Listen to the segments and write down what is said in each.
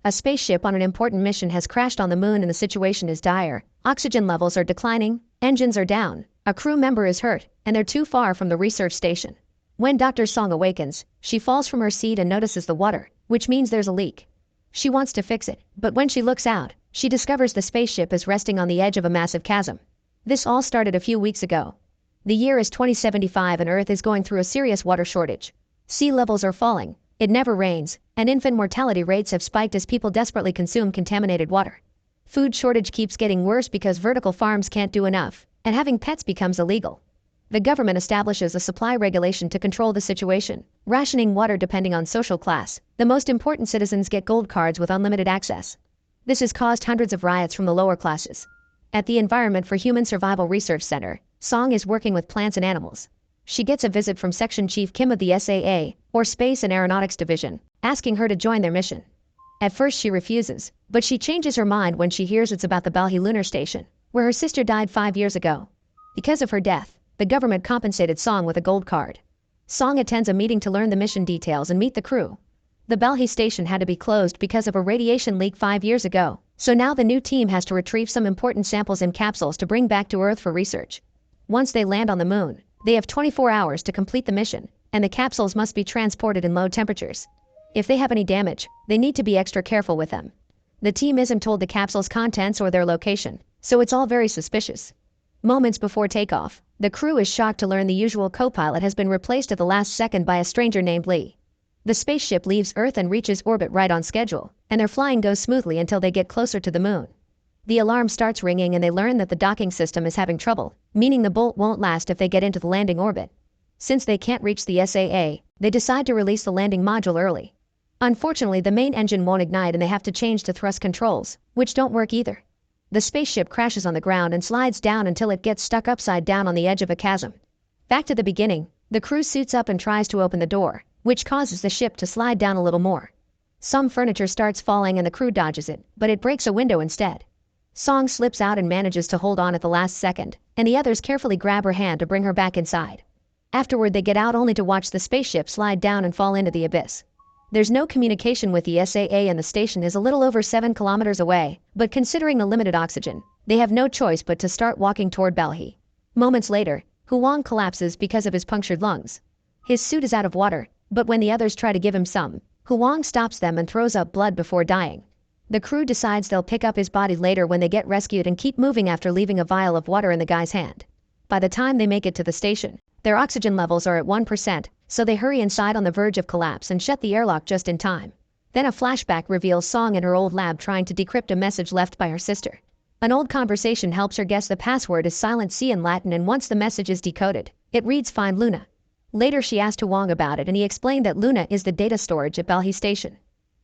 A spaceship on an important mission has crashed on the moon and the situation is dire. Oxygen levels are declining, engines are down, a crew member is hurt, and they're too far from the research station. When Dr. Song awakens, she falls from her seat and notices the water, which means there's a leak. She wants to fix it, but when she looks out, she discovers the spaceship is resting on the edge of a massive chasm. This all started a few weeks ago. The year is 2075 and Earth is going through a serious water shortage. Sea levels are falling, it never rains, and infant mortality rates have spiked as people desperately consume contaminated water. Food shortage keeps getting worse because vertical farms can't do enough, and having pets becomes illegal. The government establishes a supply regulation to control the situation, rationing water depending on social class. The most important citizens get gold cards with unlimited access. This has caused hundreds of riots from the lower classes. At the Environment for Human Survival Research Center, Song is working with plants and animals. She gets a visit from Section Chief Kim of the SAA, or Space and Aeronautics Division, asking her to join their mission. At first she refuses, but she changes her mind when she hears it's about the Balhi Lunar Station, where her sister died 5 years ago. Because of her death, the government compensated Song with a gold card. Song attends a meeting to learn the mission details and meet the crew. The Balhi station had to be closed because of a radiation leak 5 years ago, so now the new team has to retrieve some important samples in capsules to bring back to Earth for research. Once they land on the moon, they have 24 hours to complete the mission, and the capsules must be transported in low temperatures. If they have any damage, they need to be extra careful with them. The team isn't told the capsule's contents or their location, so it's all very suspicious. Moments before takeoff, the crew is shocked to learn the usual co-pilot has been replaced at the last second by a stranger named Lee. The spaceship leaves Earth and reaches orbit right on schedule, and their flying goes smoothly until they get closer to the moon. The alarm starts ringing and they learn that the docking system is having trouble, meaning the bolt won't last if they get into the landing orbit. Since they can't reach the SAA, they decide to release the landing module early. Unfortunately, the main engine won't ignite and they have to change to thrust controls, which don't work either. The spaceship crashes on the ground and slides down until it gets stuck upside down on the edge of a chasm. Back to the beginning, the crew suits up and tries to open the door, which causes the ship to slide down a little more. Some furniture starts falling and the crew dodges it, but it breaks a window instead. Song slips out and manages to hold on at the last second, and the others carefully grab her hand to bring her back inside. Afterward they get out only to watch the spaceship slide down and fall into the abyss. There's no communication with the SAA and the station is a little over 7 kilometers away, but considering the limited oxygen, they have no choice but to start walking toward Balhi. Moments later, Huang collapses because of his punctured lungs. His suit is out of water, but when the others try to give him some, Huang stops them and throws up blood before dying. The crew decides they'll pick up his body later when they get rescued and keep moving after leaving a vial of water in the guy's hand. By the time they make it to the station, their oxygen levels are at 1%, so they hurry inside on the verge of collapse and shut the airlock just in time. Then a flashback reveals Song in her old lab trying to decrypt a message left by her sister. An old conversation helps her guess the password is silent C in Latin, and once the message is decoded, it reads "Find Luna." Later she asked Huang about it and he explained that Luna is the data storage at Balhi Station.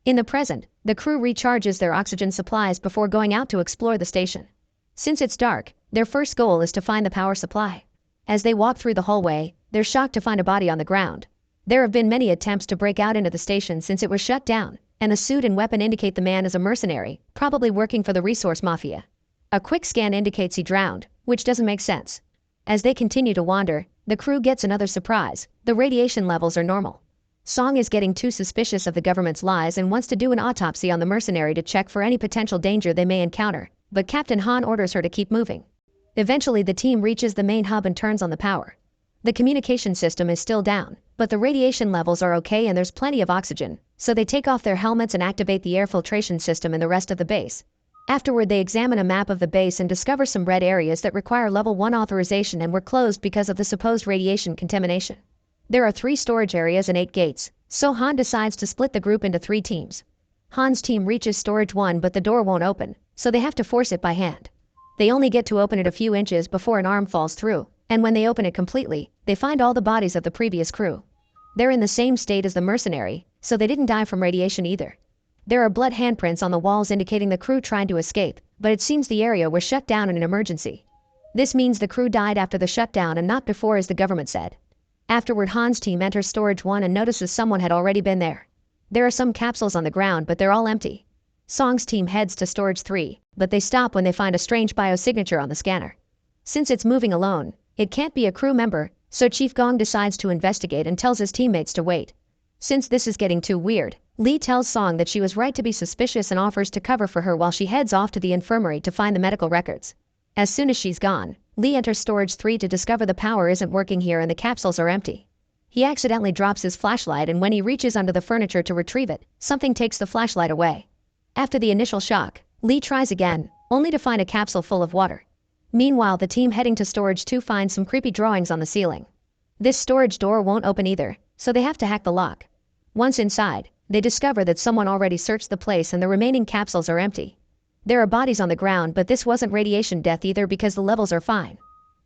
In the present, the crew recharges their oxygen supplies before going out to explore the station. Since it's dark, their first goal is to find the power supply. As they walk through the hallway, they're shocked to find a body on the ground. There have been many attempts to break out into the station since it was shut down, and the suit and weapon indicate the man is a mercenary, probably working for the resource mafia. A quick scan indicates he drowned, which doesn't make sense. As they continue to wander, the crew gets another surprise: the radiation levels are normal. Song is getting too suspicious of the government's lies and wants to do an autopsy on the mercenary to check for any potential danger they may encounter, but Captain Han orders her to keep moving. Eventually the team reaches the main hub and turns on the power. The communication system is still down, but the radiation levels are okay and there's plenty of oxygen, so they take off their helmets and activate the air filtration system in the rest of the base. Afterward they examine a map of the base and discover some red areas that require level 1 authorization and were closed because of the supposed radiation contamination. There are 3 storage areas and 8 gates, so Han decides to split the group into 3 teams. Han's team reaches storage 1 but the door won't open, so they have to force it by hand. They only get to open it a few inches before an arm falls through, and when they open it completely, they find all the bodies of the previous crew. They're in the same state as the mercenary, so they didn't die from radiation either. There are blood handprints on the walls indicating the crew tried to escape, but it seems the area was shut down in an emergency. This means the crew died after the shutdown and not before, as the government said. Afterward, Han's team enters storage 1 and notices someone had already been there. There are some capsules on the ground but they're all empty. Song's team heads to storage 3, but they stop when they find a strange biosignature on the scanner. Since it's moving alone, it can't be a crew member, so Chief Gong decides to investigate and tells his teammates to wait. Since this is getting too weird, Lee tells Song that she was right to be suspicious and offers to cover for her while she heads off to the infirmary to find the medical records. As soon as she's gone, Lee enters storage 3 to discover the power isn't working here and the capsules are empty. He accidentally drops his flashlight, and when he reaches under the furniture to retrieve it, something takes the flashlight away. After the initial shock, Lee tries again, only to find a capsule full of water. Meanwhile, the team heading to storage 2 finds some creepy drawings on the ceiling. This storage door won't open either, so they have to hack the lock. Once inside, they discover that someone already searched the place and the remaining capsules are empty. There are bodies on the ground, but this wasn't radiation death either because the levels are fine.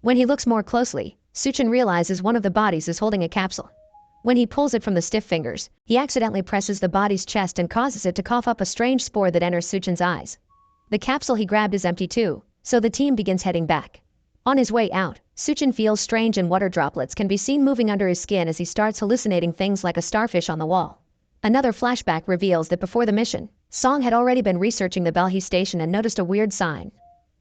When he looks more closely, Suchin realizes one of the bodies is holding a capsule. When he pulls it from the stiff fingers, he accidentally presses the body's chest and causes it to cough up a strange spore that enters Suchin's eyes. The capsule he grabbed is empty too, so the team begins heading back. On his way out, Suchin feels strange and water droplets can be seen moving under his skin as he starts hallucinating things like a starfish on the wall. Another flashback reveals that before the mission, Song had already been researching the Belhi station and noticed a weird sign.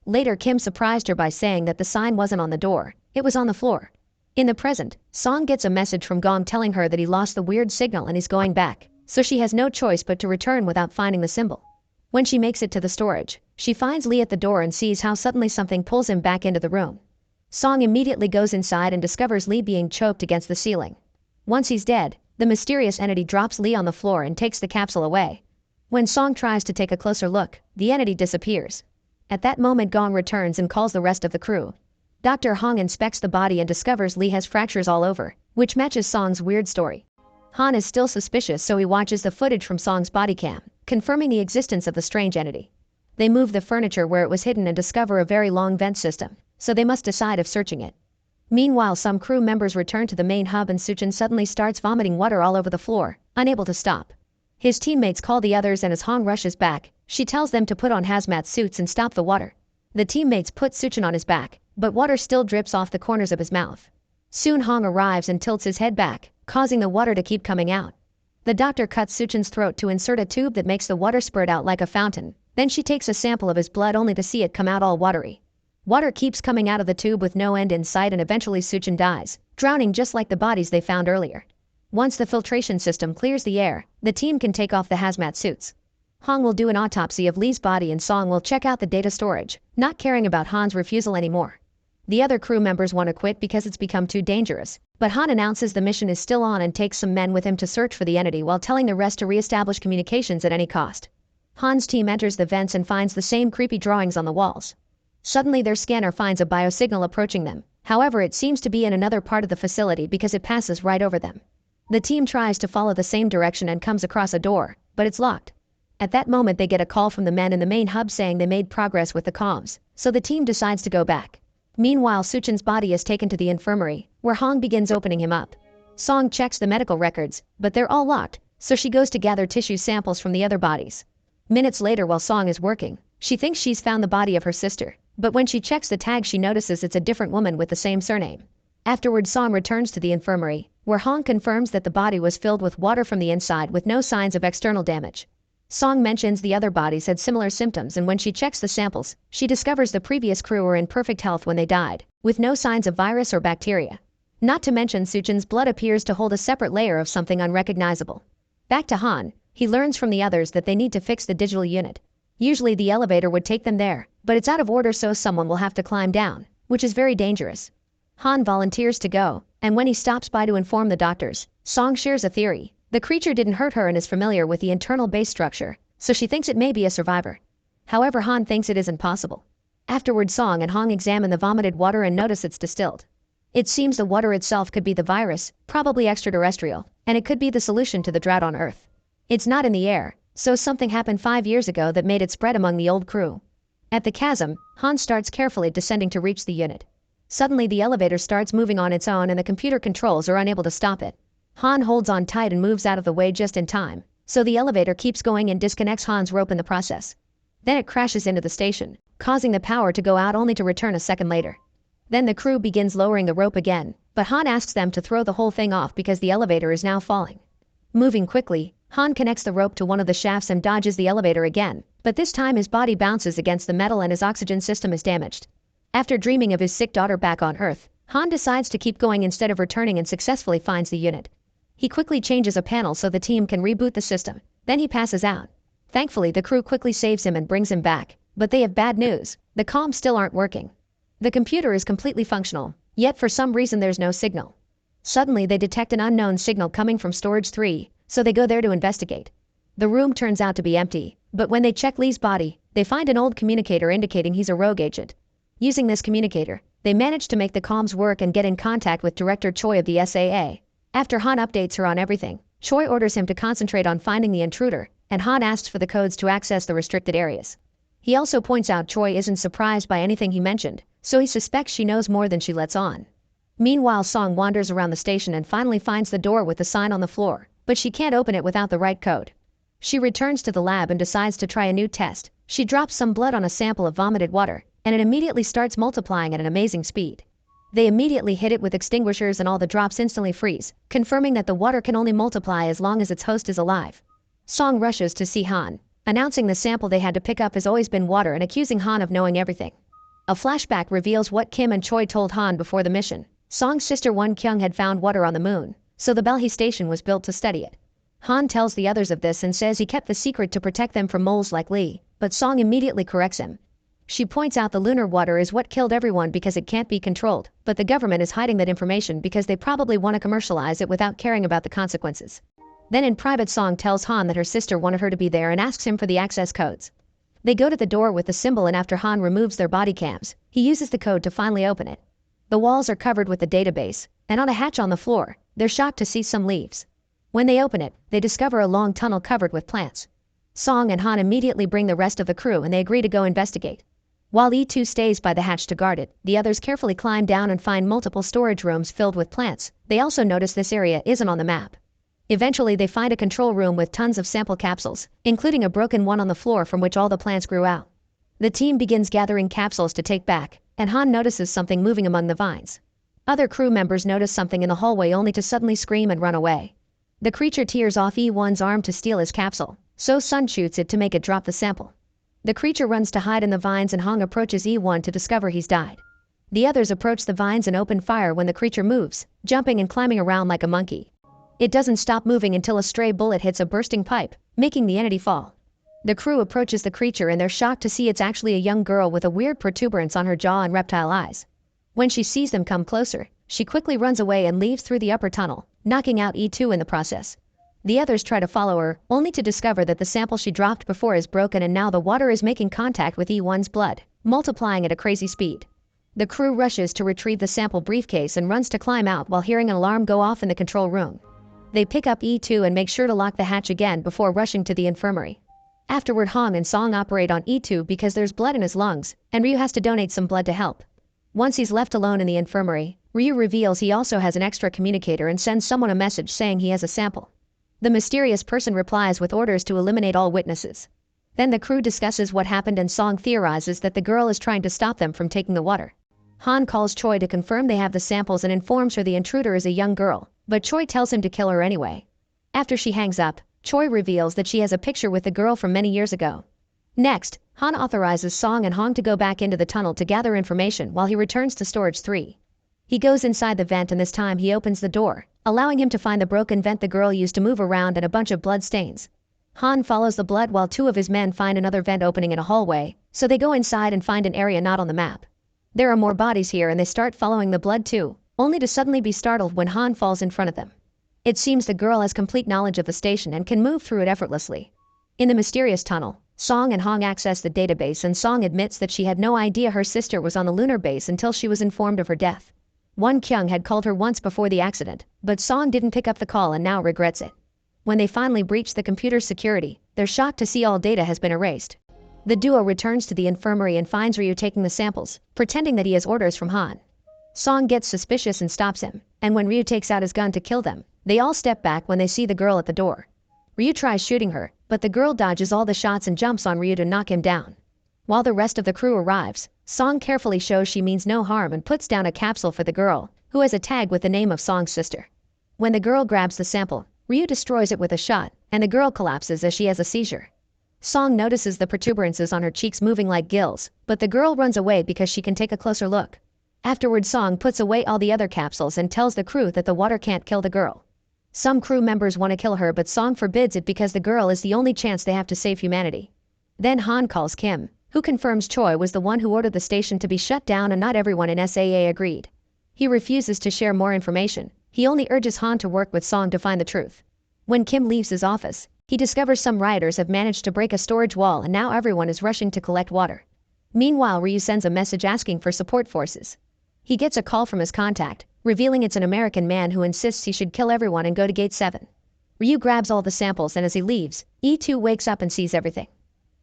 Later, Kim surprised her by saying that the sign wasn't on the door, it was on the floor. In the present, Song gets a message from Gong telling her that he lost the weird signal and he's going back, so she has no choice but to return without finding the symbol. When she makes it to the storage, she finds Lee at the door and sees how suddenly something pulls him back into the room. Song immediately goes inside and discovers Lee being choked against the ceiling. Once he's dead, the mysterious entity drops Lee on the floor and takes the capsule away. When Song tries to take a closer look, the entity disappears. At that moment, Gong returns and calls the rest of the crew. Dr. Hong inspects the body and discovers Lee has fractures all over, which matches Song's weird story. Han is still suspicious, so he watches the footage from Song's body cam, confirming the existence of the strange entity. They move the furniture where it was hidden and discover a very long vent system, so they must decide of searching it. Meanwhile, some crew members return to the main hub and Suchin suddenly starts vomiting water all over the floor, unable to stop. His teammates call the others, and as Hong rushes back, she tells them to put on hazmat suits and stop the water. The teammates put Suchin on his back, but water still drips off the corners of his mouth. Soon Hong arrives and tilts his head back, causing the water to keep coming out. The doctor cuts Suchin's throat to insert a tube that makes the water spurt out like a fountain. Then she takes a sample of his blood only to see it come out all watery. Water keeps coming out of the tube with no end in sight, and eventually Suchin dies, drowning just like the bodies they found earlier. Once the filtration system clears the air, the team can take off the hazmat suits. Hong will do an autopsy of Lee's body and Song will check out the data storage, not caring about Han's refusal anymore. The other crew members want to quit because it's become too dangerous, but Han announces the mission is still on and takes some men with him to search for the entity while telling the rest to re-establish communications at any cost. Han's team enters the vents and finds the same creepy drawings on the walls. Suddenly their scanner finds a biosignal approaching them, however it seems to be in another part of the facility because it passes right over them. The team tries to follow the same direction and comes across a door, but it's locked. At that moment they get a call from the men in the main hub saying they made progress with the comms, so the team decides to go back. Meanwhile, Suchin's body is taken to the infirmary, where Hong begins opening him up. Song checks the medical records, but they're all locked, so she goes to gather tissue samples from the other bodies. Minutes later, while Song is working, she thinks she's found the body of her sister, but when she checks the tag she notices it's a different woman with the same surname. Afterward, Song returns to the infirmary, where Hong confirms that the body was filled with water from the inside with no signs of external damage. Song mentions the other bodies had similar symptoms, and when she checks the samples, she discovers the previous crew were in perfect health when they died, with no signs of virus or bacteria. Not to mention Suchin's blood appears to hold a separate layer of something unrecognizable. Back to Han, he learns from the others that they need to fix the digital unit. Usually the elevator would take them there, but it's out of order, so someone will have to climb down, which is very dangerous. Han volunteers to go, and when he stops by to inform the doctors, Song shares a theory. The creature didn't hurt her and is familiar with the internal base structure, so she thinks it may be a survivor. However, Han thinks it isn't possible. Afterward, Song and Hong examine the vomited water and notice it's distilled. It seems the water itself could be the virus, probably extraterrestrial, and it could be the solution to the drought on Earth. It's not in the air, so something happened 5 years ago that made it spread among the old crew. At the chasm, Han starts carefully descending to reach the unit. Suddenly the elevator starts moving on its own and the computer controls are unable to stop it. Han holds on tight and moves out of the way just in time, so the elevator keeps going and disconnects Han's rope in the process. Then it crashes into the station, causing the power to go out only to return a second later. Then the crew begins lowering the rope again, but Han asks them to throw the whole thing off because the elevator is now falling. Moving quickly, Han connects the rope to one of the shafts and dodges the elevator again, but this time his body bounces against the metal and his oxygen system is damaged. After dreaming of his sick daughter back on Earth, Han decides to keep going instead of returning and successfully finds the unit. He quickly changes a panel so the team can reboot the system. Then he passes out. Thankfully, the crew quickly saves him and brings him back. But they have bad news. The comms still aren't working. The computer is completely functional, yet for some reason there's no signal. Suddenly they detect an unknown signal coming from storage 3, so they go there to investigate. The room turns out to be empty, but when they check Lee's body, they find an old communicator indicating he's a rogue agent. Using this communicator, they manage to make the comms work and get in contact with Director Choi of the SAA. After Han updates her on everything, Choi orders him to concentrate on finding the intruder, and Han asks for the codes to access the restricted areas. He also points out Choi isn't surprised by anything he mentioned, so he suspects she knows more than she lets on. Meanwhile, Song wanders around the station and finally finds the door with the sign on the floor, but she can't open it without the right code. She returns to the lab and decides to try a new test. She drops some blood on a sample of vomited water, and it immediately starts multiplying at an amazing speed. They immediately hit it with extinguishers and all the drops instantly freeze, confirming that the water can only multiply as long as its host is alive. Song rushes to see Han, announcing the sample they had to pick up has always been water and accusing Han of knowing everything. A flashback reveals what Kim and Choi told Han before the mission. Song's sister Won Kyung had found water on the moon, so the Belhi station was built to study it. Han tells the others of this and says he kept the secret to protect them from moles like Lee, but Song immediately corrects him. She points out the lunar water is what killed everyone because it can't be controlled, but the government is hiding that information because they probably want to commercialize it without caring about the consequences. Then in private, Song tells Han that her sister wanted her to be there and asks him for the access codes. They go to the door with the symbol, and after Han removes their body cams, he uses the code to finally open it. The walls are covered with the database, and on a hatch on the floor, they're shocked to see some leaves. When they open it, they discover a long tunnel covered with plants. Song and Han immediately bring the rest of the crew and they agree to go investigate. While E2 stays by the hatch to guard it, the others carefully climb down and find multiple storage rooms filled with plants. They also notice this area isn't on the map. Eventually they find a control room with tons of sample capsules, including a broken one on the floor from which all the plants grew out. The team begins gathering capsules to take back, and Han notices something moving among the vines. Other crew members notice something in the hallway only to suddenly scream and run away. The creature tears off E1's arm to steal his capsule, so Sun shoots it to make it drop the sample. The creature runs to hide in the vines and Han approaches E1 to discover he's died. The others approach the vines and open fire when the creature moves, jumping and climbing around like a monkey. It doesn't stop moving until a stray bullet hits a bursting pipe, making the entity fall. The crew approaches the creature and they're shocked to see it's actually a young girl with a weird protuberance on her jaw and reptile eyes. When she sees them come closer, she quickly runs away and leaves through the upper tunnel, knocking out E2 in the process. The others try to follow her, only to discover that the sample she dropped before is broken and now the water is making contact with E1's blood, multiplying at a crazy speed. The crew rushes to retrieve the sample briefcase and runs to climb out while hearing an alarm go off in the control room. They pick up E2 and make sure to lock the hatch again before rushing to the infirmary. Afterward, Han and Song operate on E2 because there's blood in his lungs, and Ryu has to donate some blood to help. Once he's left alone in the infirmary, Ryu reveals he also has an extra communicator and sends someone a message saying he has a sample. The mysterious person replies with orders to eliminate all witnesses. Then the crew discusses what happened and Song theorizes that the girl is trying to stop them from taking the water. Han calls Choi to confirm they have the samples and informs her the intruder is a young girl, but Choi tells him to kill her anyway. After she hangs up, Choi reveals that she has a picture with the girl from many years ago. Next, Han authorizes Song and Hong to go back into the tunnel to gather information while he returns to Storage 3. He goes inside the vent and this time he opens the door, allowing him to find the broken vent the girl used to move around and a bunch of blood stains. Han follows the blood while two of his men find another vent opening in a hallway, so they go inside and find an area not on the map. There are more bodies here and they start following the blood too, only to suddenly be startled when Han falls in front of them. It seems the girl has complete knowledge of the station and can move through it effortlessly. In the mysterious tunnel, Song and Hong access the database and Song admits that she had no idea her sister was on the lunar base until she was informed of her death. Won Kyung had called her once before the accident, but Song didn't pick up the call and now regrets it. When they finally breach the computer's security, they're shocked to see all data has been erased. The duo returns to the infirmary and finds Ryu taking the samples, pretending that he has orders from Han. Song gets suspicious and stops him, and when Ryu takes out his gun to kill them, they all step back when they see the girl at the door. Ryu tries shooting her, but the girl dodges all the shots and jumps on Ryu to knock him down. While the rest of the crew arrives, Song carefully shows she means no harm and puts down a capsule for the girl, who has a tag with the name of Song's sister. When the girl grabs the sample, Ryu destroys it with a shot, and the girl collapses as she has a seizure. Song notices the protuberances on her cheeks moving like gills, but the girl runs away because she can take a closer look. Afterward, Song puts away all the other capsules and tells the crew that the water can't kill the girl. Some crew members want to kill her, but Song forbids it because the girl is the only chance they have to save humanity. Then Han calls Kim, who confirms Choi was the one who ordered the station to be shut down and not everyone in SAA agreed. He refuses to share more information. He only urges Han to work with Song to find the truth. When Kim leaves his office, he discovers some rioters have managed to break a storage wall and now everyone is rushing to collect water. Meanwhile, Ryu sends a message asking for support forces. He gets a call from his contact, revealing it's an American man who insists he should kill everyone and go to Gate 7. Ryu grabs all the samples and as he leaves, E2 wakes up and sees everything.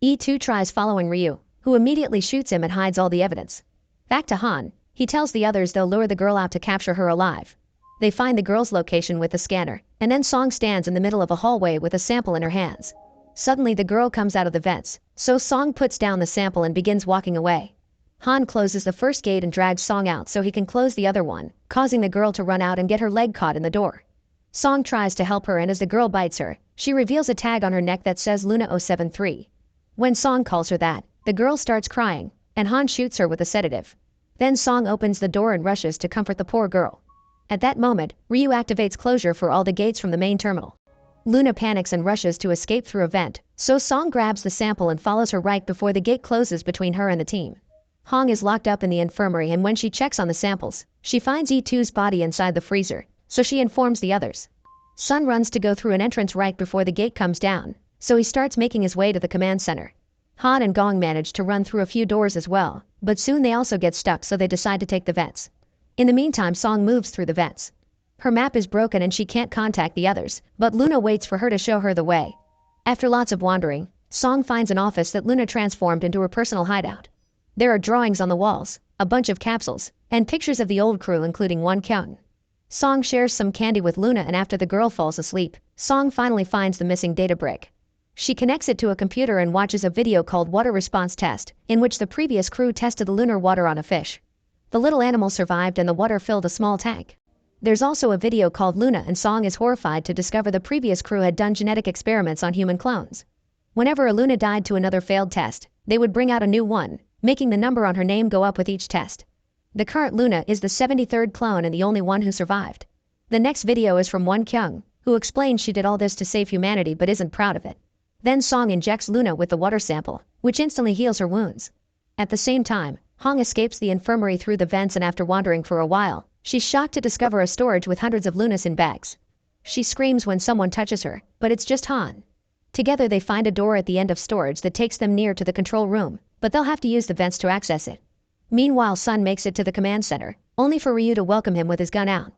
E2 tries following Ryu, who immediately shoots him and hides all the evidence. Back to Han, he tells the others they'll lure the girl out to capture her alive. They find the girl's location with the scanner, and then Song stands in the middle of a hallway with a sample in her hands. Suddenly the girl comes out of the vents, so Song puts down the sample and begins walking away. Han closes the first gate and drags Song out so he can close the other one, causing the girl to run out and get her leg caught in the door. Song tries to help her and as the girl bites her, she reveals a tag on her neck that says Luna 073. When Song calls her that, the girl starts crying, and Han shoots her with a sedative. Then Song opens the door and rushes to comfort the poor girl. At that moment, Ryu activates closure for all the gates from the main terminal. Luna panics and rushes to escape through a vent, so Song grabs the sample and follows her right before the gate closes between her and the team. Hong is locked up in the infirmary and when she checks on the samples, she finds E2's body inside the freezer, so she informs the others. Sun runs to go through an entrance right before the gate comes down, so he starts making his way to the command center. Han and Gong manage to run through a few doors as well, but soon they also get stuck so they decide to take the vents. In the meantime, Song moves through the vents. Her map is broken and she can't contact the others, but Luna waits for her to show her the way. After lots of wandering, Song finds an office that Luna transformed into her personal hideout. There are drawings on the walls, a bunch of capsules, and pictures of the old crew including one Kyung. Song shares some candy with Luna and after the girl falls asleep, Song finally finds the missing data brick. She connects it to a computer and watches a video called Water Response Test, in which the previous crew tested the lunar water on a fish. The little animal survived and the water filled a small tank. There's also a video called Luna and Song is horrified to discover the previous crew had done genetic experiments on human clones. Whenever a Luna died to another failed test, they would bring out a new one, making the number on her name go up with each test. The current Luna is the 73rd clone and the only one who survived. The next video is from one Kyung, who explains she did all this to save humanity but isn't proud of it. Then Song injects Luna with the water sample, which instantly heals her wounds. At the same time, Hong escapes the infirmary through the vents and after wandering for a while, she's shocked to discover a storage with hundreds of Lunas in bags. She screams when someone touches her, but it's just Han. Together they find a door at the end of storage that takes them near to the control room, but they'll have to use the vents to access it. Meanwhile, Sun makes it to the command center, only for Ryu to welcome him with his gun out.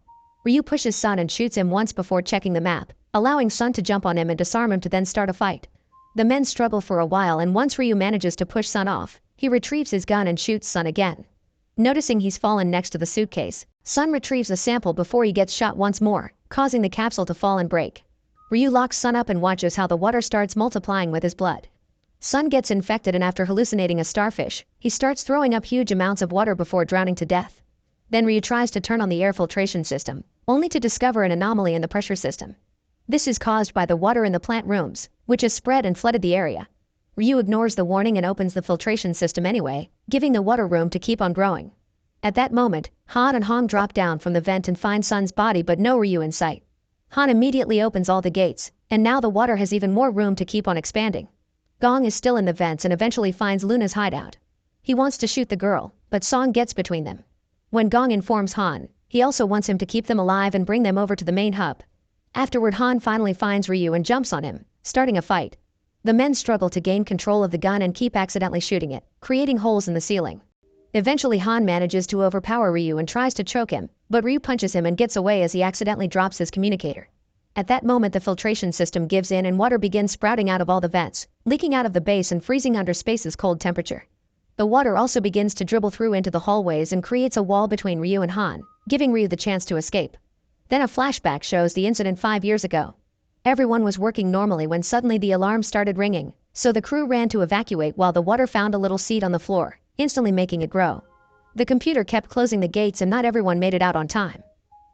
Ryu pushes Sun and shoots him once before checking the map, allowing Sun to jump on him and disarm him to then start a fight. The men struggle for a while and once Ryu manages to push Sun off, he retrieves his gun and shoots Sun again. Noticing he's fallen next to the suitcase, Sun retrieves a sample before he gets shot once more, causing the capsule to fall and break. Ryu locks Sun up and watches how the water starts multiplying with his blood. Sun gets infected and after hallucinating a starfish, he starts throwing up huge amounts of water before drowning to death. Then Ryu tries to turn on the air filtration system, only to discover an anomaly in the pressure system. This is caused by the water in the plant rooms, which has spread and flooded the area. Ryu ignores the warning and opens the filtration system anyway, giving the water room to keep on growing. At that moment, Han and Hong drop down from the vent and find Sun's body but no Ryu in sight. Han immediately opens all the gates, and now the water has even more room to keep on expanding. Gong is still in the vents and eventually finds Luna's hideout. He wants to shoot the girl, but Song gets between them. When Gong informs Han, he also wants him to keep them alive and bring them over to the main hub. Afterward, Han finally finds Ryu and jumps on him, starting a fight. The men struggle to gain control of the gun and keep accidentally shooting it, creating holes in the ceiling. Eventually Han manages to overpower Ryu and tries to choke him, but Ryu punches him and gets away as he accidentally drops his communicator. At that moment the filtration system gives in and water begins sprouting out of all the vents, leaking out of the base and freezing under space's cold temperature. The water also begins to dribble through into the hallways and creates a wall between Ryu and Han, giving Ryu the chance to escape. Then a flashback shows the incident 5 years ago. Everyone was working normally when suddenly the alarm started ringing, so the crew ran to evacuate while the water found a little seed on the floor, instantly making it grow. The computer kept closing the gates and not everyone made it out on time.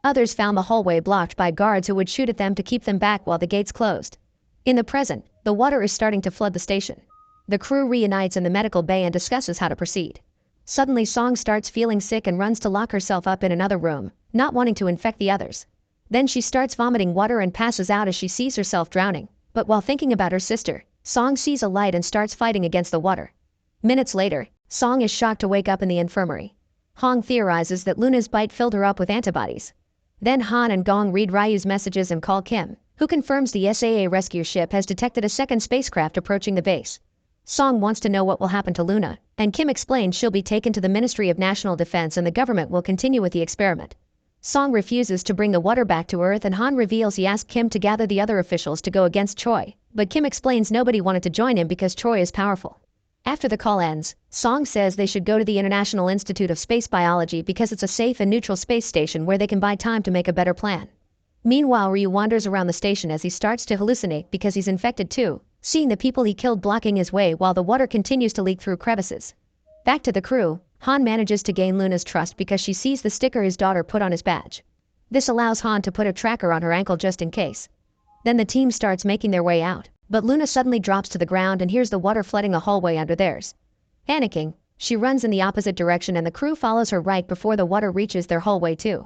Others found the hallway blocked by guards who would shoot at them to keep them back while the gates closed. In the present, the water is starting to flood the station. The crew reunites in the medical bay and discusses how to proceed. Suddenly Song starts feeling sick and runs to lock herself up in another room, not wanting to infect the others. Then she starts vomiting water and passes out as she sees herself drowning. But while thinking about her sister, Song sees a light and starts fighting against the water. Minutes later, Song is shocked to wake up in the infirmary. Hong theorizes that Luna's bite filled her up with antibodies. Then Han and Gong read Ryu's messages and call Kim, who confirms the SAA rescue ship has detected a second spacecraft approaching the base. Song wants to know what will happen to Luna, and Kim explains she'll be taken to the Ministry of National Defense and the government will continue with the experiment. Song refuses to bring the water back to Earth and Han reveals he asked Kim to gather the other officials to go against Choi, but Kim explains nobody wanted to join him because Choi is powerful. After the call ends, Song says they should go to the International Institute of Space Biology because it's a safe and neutral space station where they can buy time to make a better plan. Meanwhile, Ryu wanders around the station as he starts to hallucinate because he's infected too, seeing the people he killed blocking his way while the water continues to leak through crevices. Back to the crew, Han manages to gain Luna's trust because she sees the sticker his daughter put on his badge. This allows Han to put a tracker on her ankle just in case. Then the team starts making their way out, but Luna suddenly drops to the ground and hears the water flooding a hallway under theirs. Panicking, she runs in the opposite direction and the crew follows her right before the water reaches their hallway too.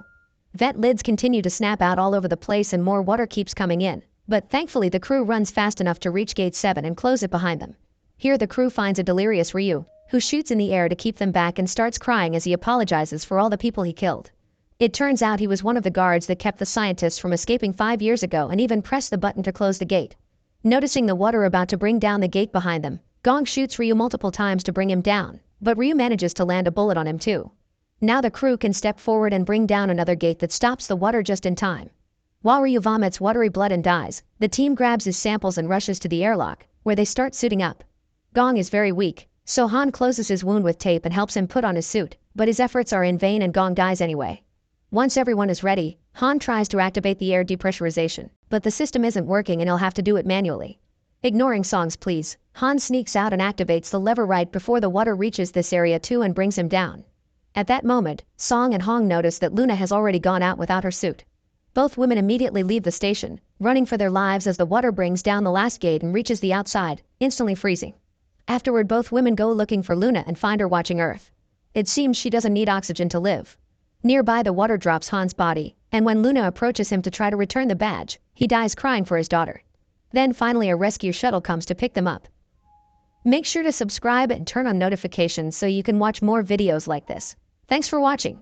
Vent lids continue to snap out all over the place and more water keeps coming in, but thankfully the crew runs fast enough to reach gate 7 and close it behind them. Here the crew finds a delirious Ryu, who shoots in the air to keep them back and starts crying as he apologizes for all the people he killed. It turns out he was one of the guards that kept the scientists from escaping 5 years ago and even pressed the button to close the gate. Noticing the water about to bring down the gate behind them, Gong shoots Ryu multiple times to bring him down, but Ryu manages to land a bullet on him too. Now the crew can step forward and bring down another gate that stops the water just in time. While Ryu vomits watery blood and dies, the team grabs his samples and rushes to the airlock, where they start suiting up. Gong is very weak, so Han closes his wound with tape and helps him put on his suit, but his efforts are in vain and Gong dies anyway. Once everyone is ready, Han tries to activate the air depressurization, but the system isn't working and he'll have to do it manually. Ignoring Song's pleas, Han sneaks out and activates the lever right before the water reaches this area too and brings him down. At that moment, Song and Hong notice that Luna has already gone out without her suit. Both women immediately leave the station, running for their lives as the water brings down the last gate and reaches the outside, instantly freezing. Afterward, both women go looking for Luna and find her watching Earth. It seems she doesn't need oxygen to live. Nearby, the water drops Han's body, and when Luna approaches him to try to return the badge, he dies crying for his daughter. Then finally a rescue shuttle comes to pick them up. Make sure to subscribe and turn on notifications so you can watch more videos like this. Thanks for watching.